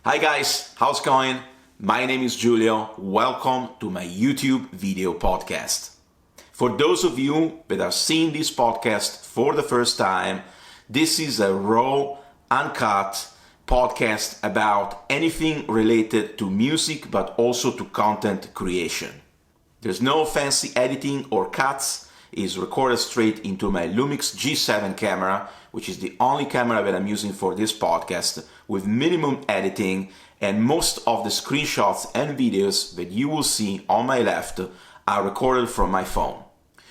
Hi guys, how's it going? My name is Giulio. Welcome to my YouTube video podcast. For those of you that are seeing this podcast for the first time, this is a raw, uncut podcast about anything related to music but also to content creation. There's no fancy editing or cuts. It's recorded straight into my Lumix G7 camera, which is the only camera that I'm using for this podcast, with minimum editing, and most of the screenshots and videos that you will see on my left are recorded from my phone.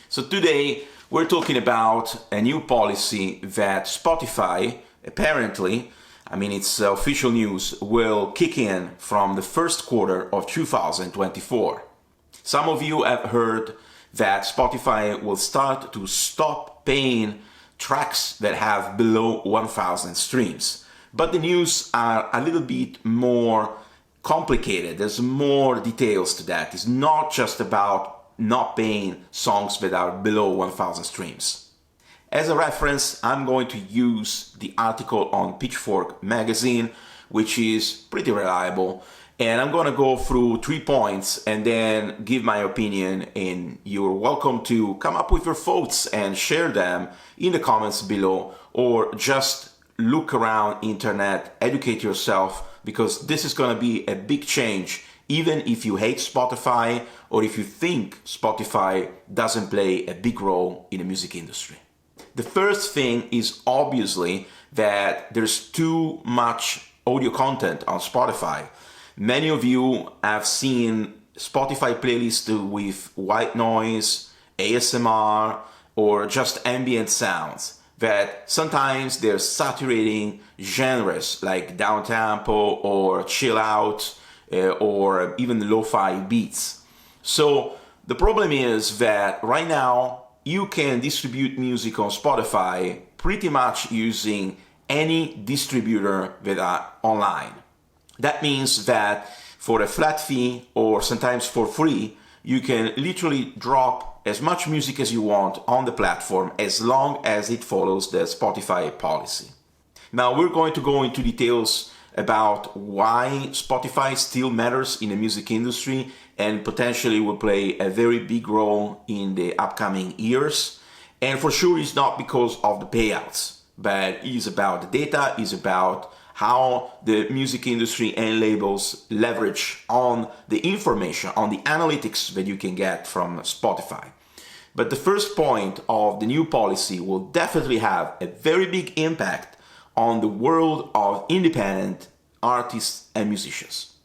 So today we're talking about a new policy that Spotify apparently, it's official news, will kick in from the first quarter of 2024. Some of you have heard that Spotify will start to stop paying tracks that have below 1,000 streams. But the news are a little bit more complicated. There's more details to that. It's not just about not paying songs that are below 1,000 streams. As a reference, I'm going to use the article on Pitchfork magazine, which is pretty reliable. And I'm going to go through 3 points and then give my opinion, and you're welcome to come up with your thoughts and share them in the comments below, or just look around internet, educate yourself, because this is going to be a big change, even if you hate Spotify or if you think Spotify doesn't play a big role in the music industry. The first thing is obviously that there's too much audio content on Spotify. Many of you have seen Spotify playlists with white noise, ASMR, or just ambient sounds that sometimes they're saturating genres like downtempo or chill out or even lo-fi beats. So the problem is that right now you can distribute music on Spotify pretty much using any distributor that are online. That means that for a flat fee or sometimes for free, you can literally drop as much music as you want on the platform as long as it follows the Spotify policy. Now we're going to go into details about why Spotify still matters in the music industry and potentially will play a very big role in the upcoming years. And for sure it's not because of the payouts, but it's about the data, it's about how the music industry and labels leverage on the information, on the analytics that you can get from Spotify. But the first point of the new policy will definitely have a very big impact on the world of independent artists and musicians.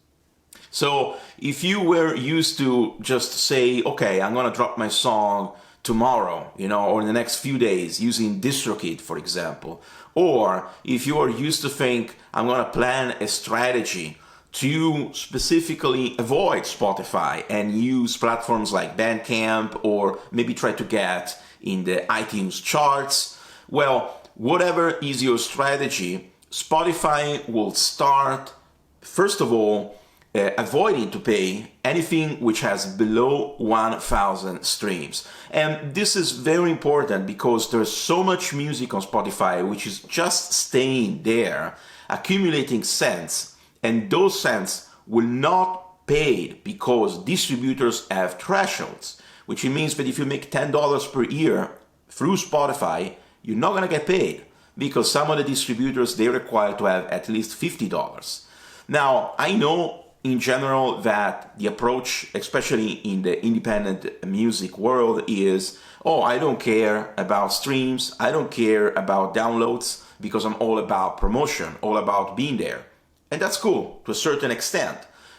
So if you were used to just say, okay, I'm gonna drop my song tomorrow, or in the next few days using DistroKid, for example. Or if you are used to think, I'm going to plan a strategy to specifically avoid Spotify and use platforms like Bandcamp, or maybe try to get in the iTunes charts. Well, whatever is your strategy, Spotify will start, first of all, avoiding to pay anything which has below 1,000 streams. And this is very important because there's so much music on Spotify which is just staying there, accumulating cents, and those cents will not pay because distributors have thresholds, which means that if you make $10 per year through Spotify, you're not going to get paid because some of the distributors, they require to have at least $50. Now, I know in general that the approach, especially in the independent music world, is, I don't care about streams, I don't care about downloads, because I'm all about promotion, all about being there. And that's cool to a certain extent,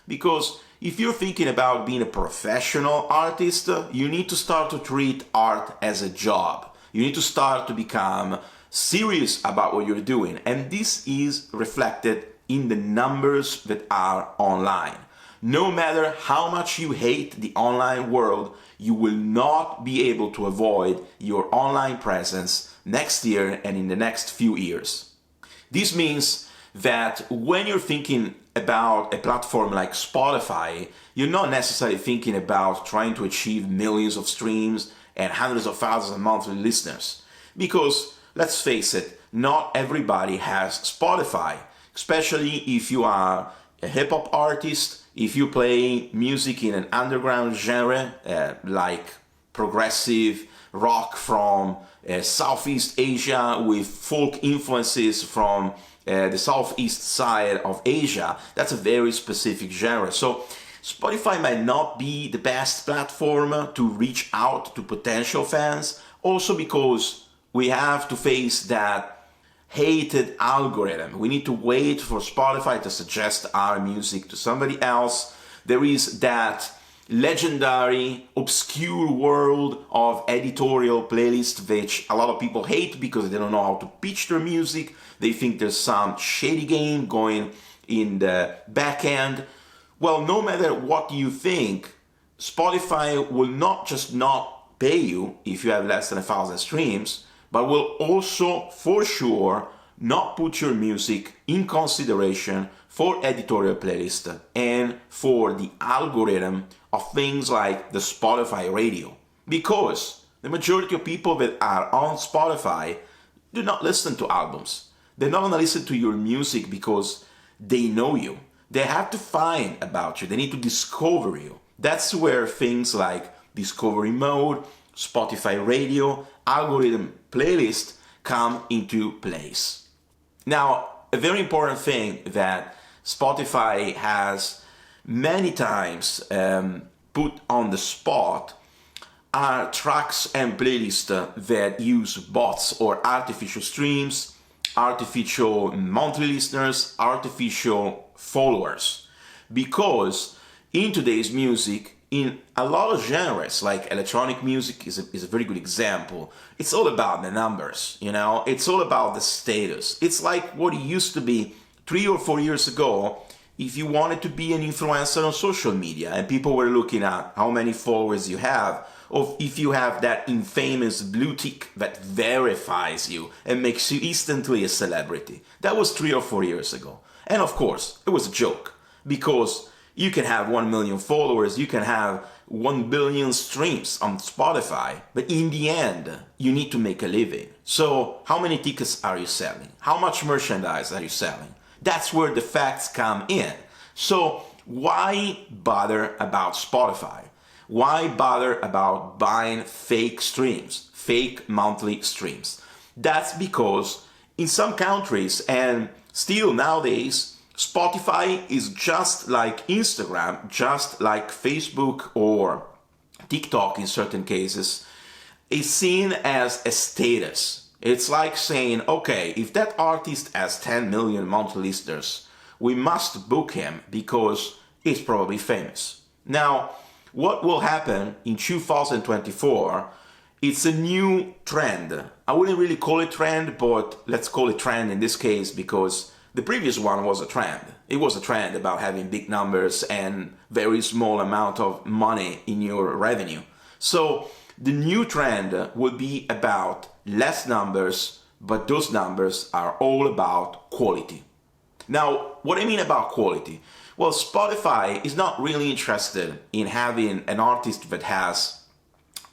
because if you're thinking about being a professional artist, you need to start to treat art as a job. You need to start to become serious about what you're doing. And this is reflected in the numbers that are online. No matter how much you hate the online world, you will not be able to avoid your online presence next year and in the next few years. This means that when you're thinking about a platform like Spotify, you're not necessarily thinking about trying to achieve millions of streams and hundreds of thousands of monthly listeners. Because, let's face it, not everybody has Spotify. especially if you are a hip-hop artist, if you play music in an underground genre like progressive rock from Southeast Asia with folk influences from the southeast side of Asia. That's a very specific genre. So Spotify might not be the best platform to reach out to potential fans, also because we have to face that hated algorithm. We need to wait for Spotify to suggest our music to somebody else. There is that legendary, obscure world of editorial playlists, which a lot of people hate because they don't know how to pitch their music. They think there's some shady game going in the back end. Well, no matter what you think, Spotify will not just not pay you if you have less than 1,000 streams, but will also, for sure, not put your music in consideration for editorial playlist and for the algorithm of things like the Spotify radio. Because the majority of people that are on Spotify do not listen to albums. They're not gonna listen to your music because they know you. They have to find about you. They need to discover you. That's where things like discovery mode, Spotify radio, algorithm playlist come into place. Now, a very important thing that Spotify has many times put on the spot are tracks and playlists that use bots or artificial streams, artificial monthly listeners, artificial followers. Because in today's music, in a lot of genres, like electronic music is a very good example, it's all about the numbers, you know? It's all about the status. It's like what it used to be 3 or 4 years ago. If you wanted to be an influencer on social media and people were looking at how many followers you have, or if you have that infamous blue tick that verifies you and makes you instantly a celebrity. That was 3 or 4 years ago. And of course, it was a joke, because you can have 1 million followers, you can have 1 billion streams on Spotify, but in the end, you need to make a living. So how many tickets are you selling? How much merchandise are you selling? That's where the facts come in. So why bother about Spotify? Why bother about buying fake streams, fake monthly streams? That's because in some countries, and still nowadays, Spotify is just like Instagram, just like Facebook or TikTok in certain cases, is seen as a status. It's like saying, okay, if that artist has 10 million monthly listeners, we must book him because he's probably famous. Now, what will happen in 2024, it's a new trend. I wouldn't really call it trend, but let's call it trend in this case because the previous one was a trend. It was a trend about having big numbers and very small amount of money in your revenue. So the new trend would be about less numbers, but those numbers are all about quality. Now, what I mean about quality? Well, Spotify is not really interested in having an artist that has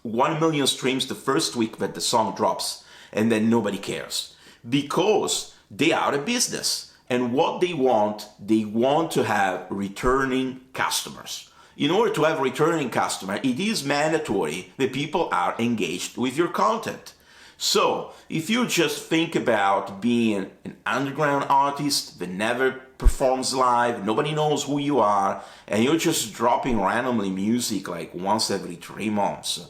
1 million streams the first week that the song drops and then nobody cares, because they are a business. And what they want to have returning customers. In order to have a returning customer, it is mandatory that people are engaged with your content. So if you just think about being an underground artist that never performs live, nobody knows who you are, and you're just dropping randomly music like once every 3 months,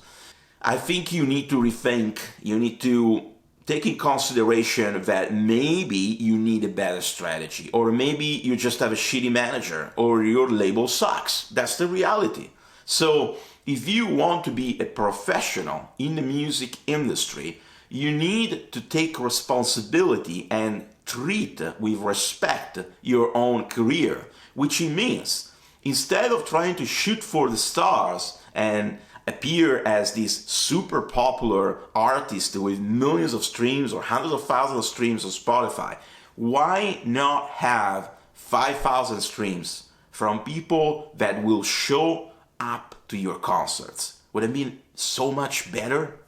I think you need to rethink, you need to take in consideration that maybe you need a better strategy, or maybe you just have a shitty manager, or your label sucks. That's the reality. So if you want to be a professional in the music industry, you need to take responsibility and treat with respect your own career, which means instead of trying to shoot for the stars and appear as this super popular artist with millions of streams or hundreds of thousands of streams on Spotify, why not have 5,000 streams from people that will show up to your concerts? Would it be so much better?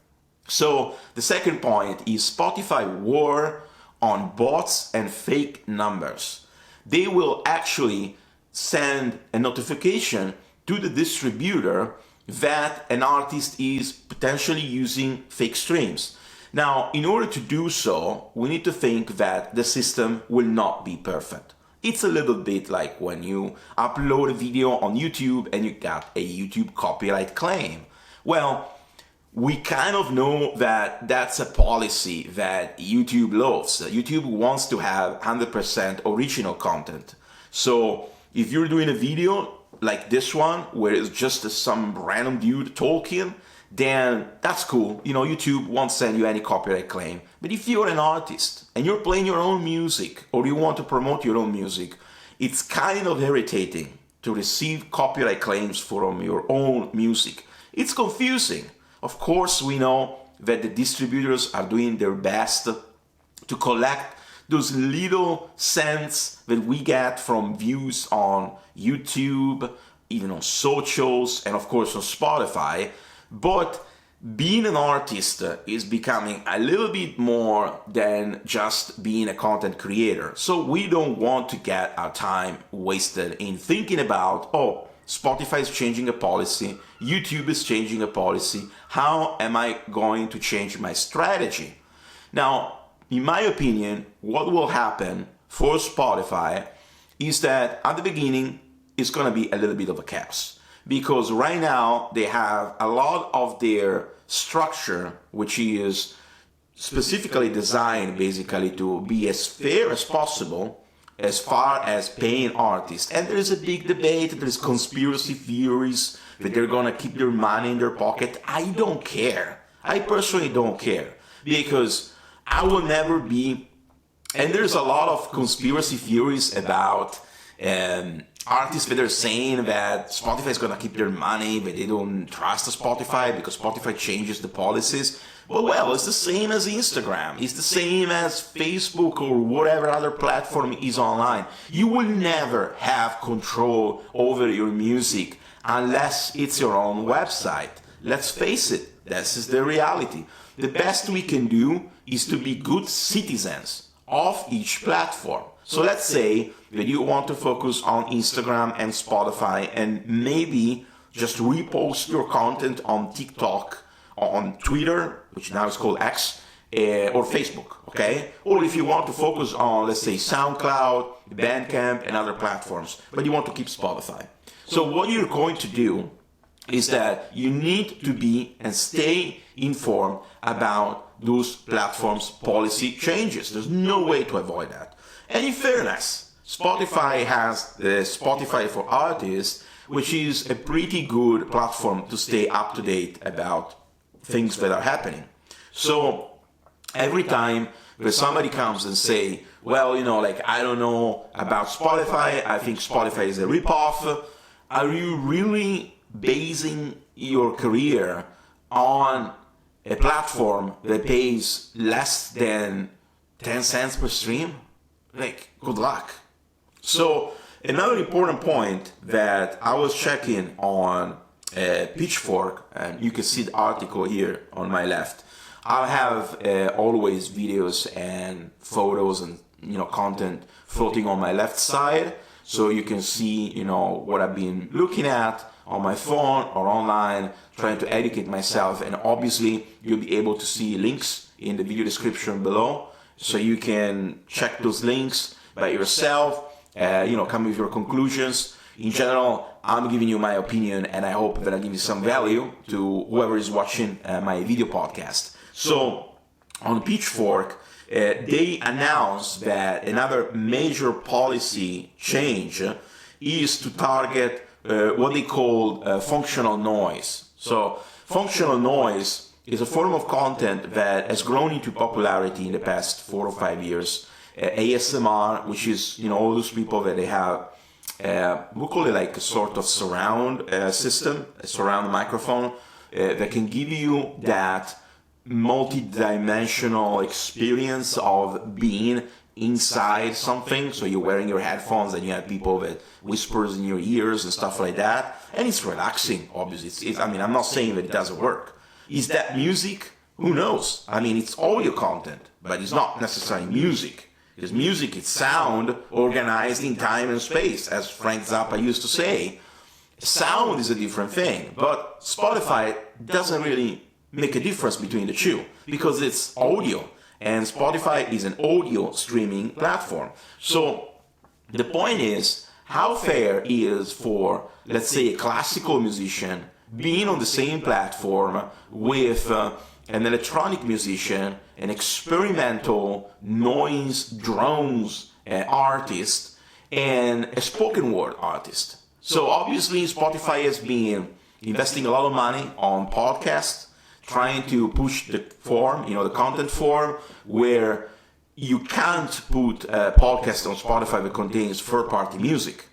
So the second point is Spotify war on bots and fake numbers. they will actually send a notification to the distributor that an artist is potentially using fake streams. Now, in order to do so, we need to think that the system will not be perfect. It's a little bit like when you upload a video on YouTube and you got a YouTube copyright claim. Well, we kind of know that that's a policy that YouTube loves. YouTube wants to have 100% original content. So if you're doing a video like this one, where it's just some random dude talking, then that's cool. YouTube won't send you any copyright claim. But if you're an artist and you're playing your own music or you want to promote your own music, it's kind of irritating to receive copyright claims from your own music. It's confusing. Of course, we know that the distributors are doing their best to collect those little cents that we get from views on YouTube, even on socials, and of course on Spotify. But being an artist is becoming a little bit more than just being a content creator. So we don't want to get our time wasted in thinking about, oh, Spotify is changing a policy, YouTube is changing a policy. How am I going to change my strategy? Now, in my opinion, what will happen for Spotify is that at the beginning, it's going to be a little bit of a chaos. Because right now, they have a lot of their structure, which is specifically designed basically to be as fair as possible as far as paying artists. And there is a big debate, there's conspiracy theories that they're gonna keep their money in their pocket. I don't care. I personally don't care, because I will never be, and there's a lot of conspiracy theories about artists that are saying that Spotify is gonna keep their money, but they don't trust Spotify because Spotify changes the policies. Well, it's the same as Instagram. It's the same as Facebook or whatever other platform is online. You will never have control over your music unless it's your own website. Let's face it, this is the reality. The best we can do is to be good citizens of each platform. So let's say that you want to focus on Instagram and Spotify and maybe just repost your content on TikTok, on Twitter, which now is called X, or Facebook, okay? Or if you want to focus on, let's say, Soundcloud, Bandcamp, and other platforms, but you want to keep Spotify. So what you're going to do is that you need to be and stay informed about those platforms' policy changes. There's no way to avoid that. And in fairness, Spotify has the Spotify for Artists, which is a pretty good platform to stay up to date about things that are happening. So every time that somebody comes and say, well, I don't know about Spotify, I think Spotify is a ripoff, are you really basing your career on a platform that pays less than 10 cents per stream? Good luck. So another important point that I was checking on Pitchfork, and you can see the article here on my left. I'll have always videos and photos and content floating on my left side, so you can see what I've been looking at on my phone or online, trying to educate myself. And obviously, you'll be able to see links in the video description below, so you can check those links by yourself. Come with your conclusions. In general, I'm giving you my opinion, and I hope that I give you some value to whoever is watching my video podcast. So, on Pitchfork, they announced that another major policy change is to target what they call functional noise. So, functional noise is a form of content that has grown into popularity in the past 4 or 5 years. ASMR, which is, all those people that they have, we'll call it like a sort of surround system, a surround microphone that can give you that multi-dimensional experience of being inside something. So you're wearing your headphones and you have people that whispers in your ears and stuff like that. And it's relaxing, obviously. I'm not saying that it doesn't work. Is that music? Who knows? It's audio content, but it's not necessarily music. Because music is sound organized in time and space, as Frank Zappa used to say. Sound is a different thing, but Spotify doesn't really make a difference between the two because it's audio, and Spotify is an audio streaming platform. So the point is, how fair is for, let's say, a classical musician being on the same platform with an electronic musician, an experimental noise drones artist, and a spoken word artist. So obviously Spotify has been investing a lot of money on podcasts, trying to push the form, the content form, where you can't put a podcast on Spotify that contains third-party music.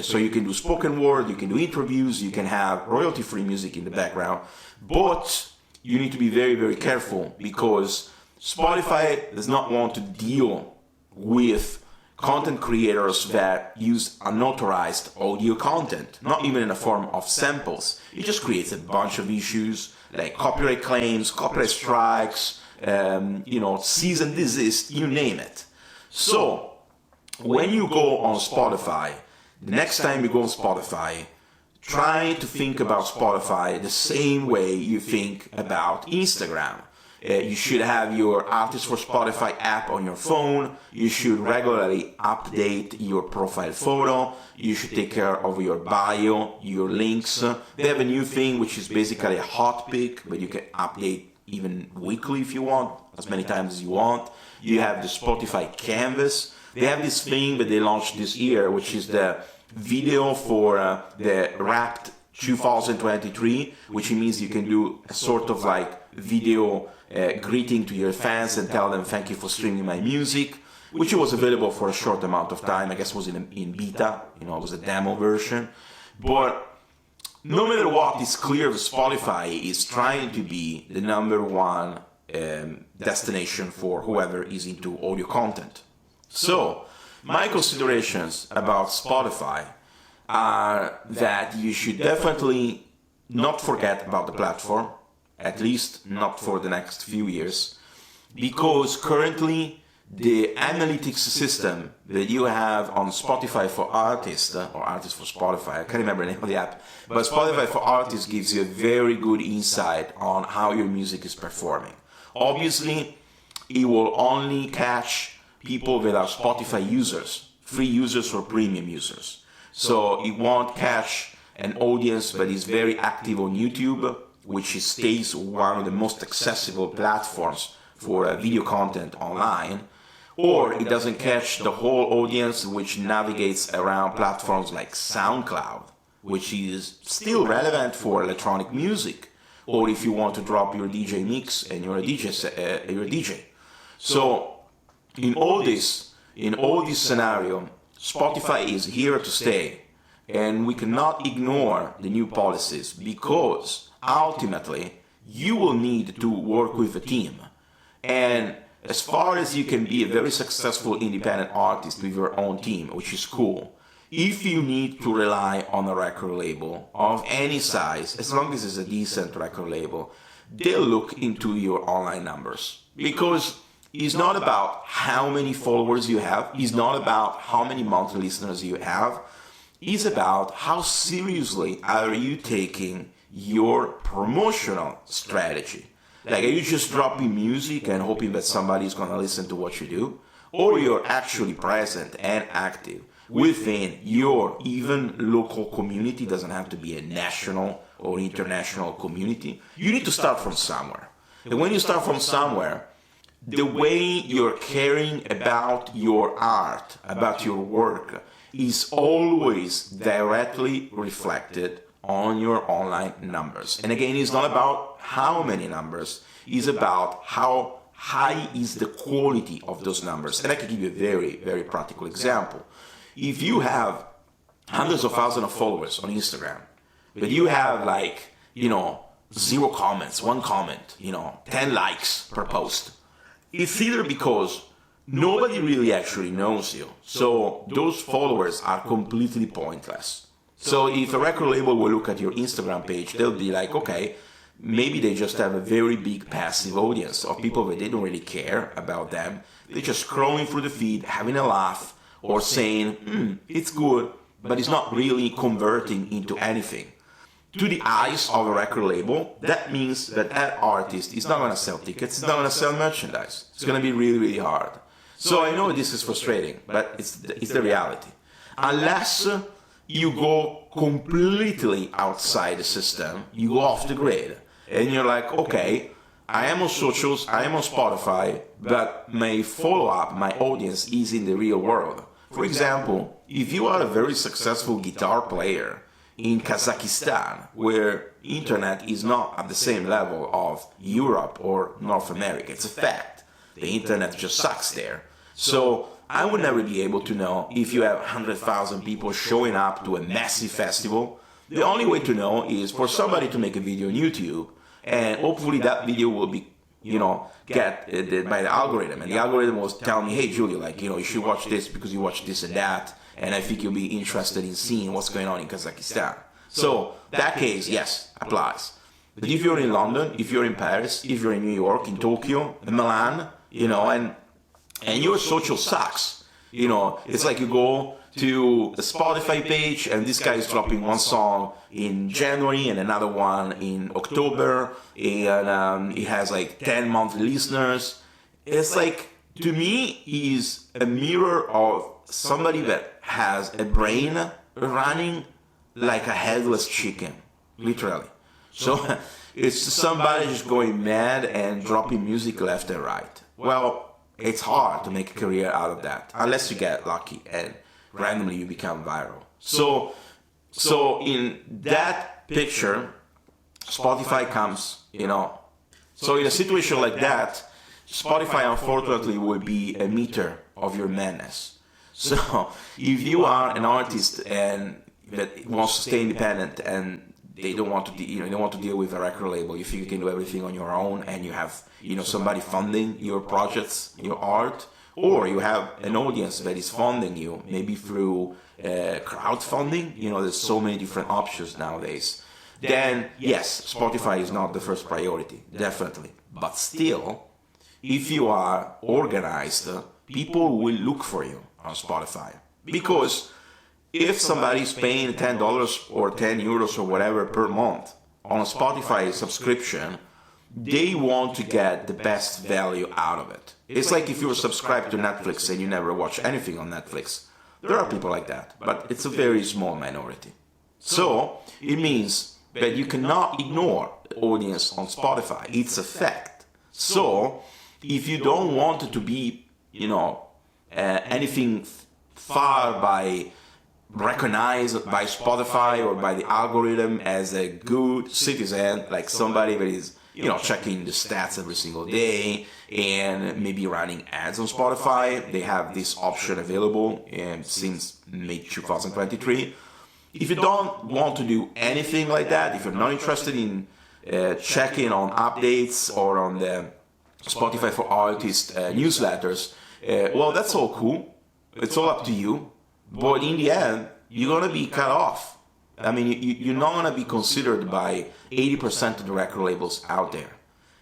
So you can do spoken word, you can do interviews, you can have royalty-free music in the background, but you need to be very, very careful because Spotify does not want to deal with content creators that use unauthorized audio content, not even in the form of samples. It just creates a bunch of issues like copyright claims, copyright strikes, cease and desist, you name it. So when you go on Spotify, the next time you go on Spotify, try to think about Spotify the same way you think about Instagram. You should have your Artists for Spotify app on your phone. You should regularly update your profile photo. You should take care of your bio, your links. They have a new thing which is basically a hot pick, but you can update even weekly if you want, as many times as you want. You have the Spotify Canvas. They have this thing that they launched this year, which is the video for the Wrapped 2023, which means you can do a sort of like video greeting to your fans and tell them thank you for streaming my music, which was available for a short amount of time. I guess it was in beta, it was a demo version. But no matter what, it's clear that Spotify is trying to be the number one destination for whoever is into audio content. So my considerations about Spotify are that you should definitely not forget about the platform, at least not for the next few years, because currently the analytics system that you have on Spotify for Artists, or Artists for Spotify, I can't remember the name of the app, but Spotify for Artists gives you a very good insight on how your music is performing. Obviously, it will only catch people that are Spotify users, free users or premium users. So it won't catch an audience that is very active on YouTube, which stays one of the most accessible platforms for video content online, or it doesn't catch the whole audience which navigates around platforms like Soundcloud, which is still relevant for electronic music, or if you want to drop your DJ mix and you're a DJ. So in all this scenario, Spotify is here to stay, and we cannot ignore the new policies because ultimately you will need to work with a team. And as far as you can be a very successful independent artist with your own team, which is cool, if you need to rely on a record label of any size, as long as it's a decent record label, they'll look into your online numbers. Because it's not about how many followers you have, it's not about how many monthly listeners you have, it's about how seriously are you taking your promotional strategy. Like, are you just dropping music and hoping that somebody's going to listen to what you do? Or you're actually present and active within your even local community? Doesn't have to be a national or international community. You need to start from somewhere. And when you start from somewhere, the way you're caring about your art, about your work, is always directly reflected on your online numbers. And again, it's not about how many numbers, it's about how high is the quality of those numbers. And I can give you a very, very practical example. If you have hundreds of thousands of followers on Instagram, but you have 0 comments, 1 comment, 10 likes per post, it's either because nobody really actually knows you, so those followers are completely pointless. So if a record label will look at your Instagram page, they'll be like, okay, maybe they just have a very big passive audience of people that they don't really care about them. They're just scrolling through the feed, having a laugh, or saying, it's good, but it's not really converting into anything. To the eyes of a record label, that means that artist is not going to sell tickets, it's not going to sell merchandise. It's going to be really, really hard. So I know this is frustrating, but it's the reality. Unless you go completely outside the system, you go off the grid, and you're like, okay, I am on socials, I am on Spotify, but my follow-up, my audience is in the real world. For example, if you are a very successful guitar player in Kazakhstan, where internet is not at the same level of Europe or North America, it's a fact. The internet just sucks there. So I would never be able to know if you have 100,000 people showing up to a massive festival. The only way to know is for somebody to make a video on YouTube, and hopefully that video will be, get by the algorithm. And the algorithm will tell me, hey, Julia, you should watch this because you watch this and that, and I think you'll be interested in seeing what's going on in Kazakhstan. So that case, yes, applies. But if you're in London, if you're in Paris, if you're in New York, in Tokyo, in Milan, and your social sucks. It's like you go to the Spotify page and this guy is dropping one song in January and another one in October, and he has 10 monthly listeners. It's like, to me, he's a mirror of somebody that has a brain running like a headless chicken, literally. So it's somebody just going mad and dropping music left and right. Well, it's hard to make a career out of that, unless you get lucky and randomly you become viral. So in that picture, Spotify comes, So in a situation like that, Spotify unfortunately will be a meter of your madness. So if you are an artist and that wants to stay independent and they don't want to, they want to deal with a record label, you think you can do everything on your own, and you have, somebody funding your projects, your art, or you have an audience that is funding you, maybe through crowdfunding. There's so many different options nowadays. Then yes, Spotify is not the first priority, definitely. But still, if you are organized, people will look for you on Spotify, because if somebody is paying $10 or €10 or whatever per month on a Spotify subscription, they want to get the best value out of it. It's like if you're subscribed to Netflix and you never watch anything on Netflix. There are people like that, but it's a very small minority. So it means that you cannot ignore the audience on Spotify. It's a fact. So if you don't want it to be, anything far by recognized by Spotify or by the algorithm as a good citizen, like somebody that is, checking the stats every single day and maybe running ads on Spotify. They have this option available since May 2023. If you don't want to do anything like that, if you're not interested in checking on updates or on the Spotify for Artists newsletters, well, that's all cool. It's all up to you. But in the end, you're going to be cut off. I mean, you're not going to be considered by 80% of the record labels out there.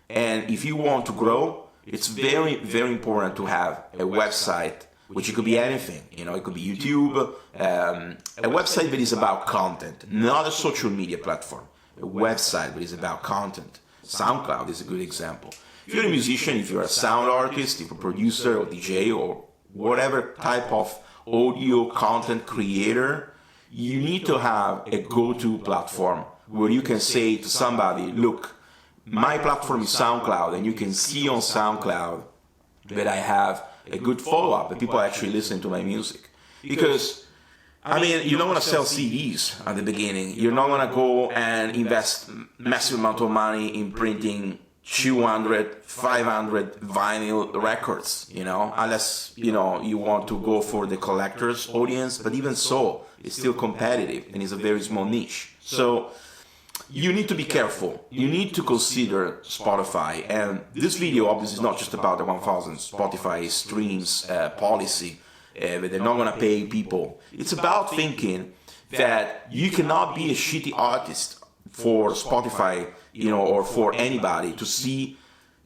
And if you want to grow, it's very, very important to have a website, which it could be anything. It could be YouTube, a website that is about content, not a social media platform. A website that is about content. Soundcloud is a good example. If you're a musician, if you're a sound artist, if you're a producer or DJ or whatever type of audio content creator, you need to have a go-to platform where you can say to somebody, look, my platform is SoundCloud, and you can see on SoundCloud that I have a good follow-up, that people actually listen to my music. Because, you're not going to sell CDs at the beginning. You're not going to go and invest massive amount of money in printing 200, 500 vinyl records, unless, you want to go for the collector's audience. But even so, it's still competitive and it's a very small niche. So you need to be careful. You need to consider Spotify. And this video obviously is not just about the 1000 Spotify streams policy, but they're not going to pay people. It's about thinking that you cannot be a shitty artist for Spotify, or for anybody to see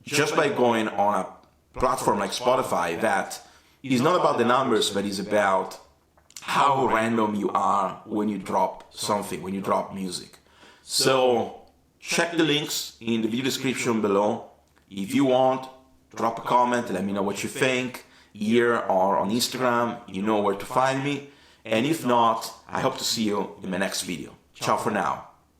just by going on platform like Spotify that is not about the numbers, but is about how random you are when you drop something, when you drop music. So check the links in the video description below. If you want, drop a comment, let me know what you think, here or on Instagram, you know where to find me. And if not, I hope to see you in my next video. Ciao for now.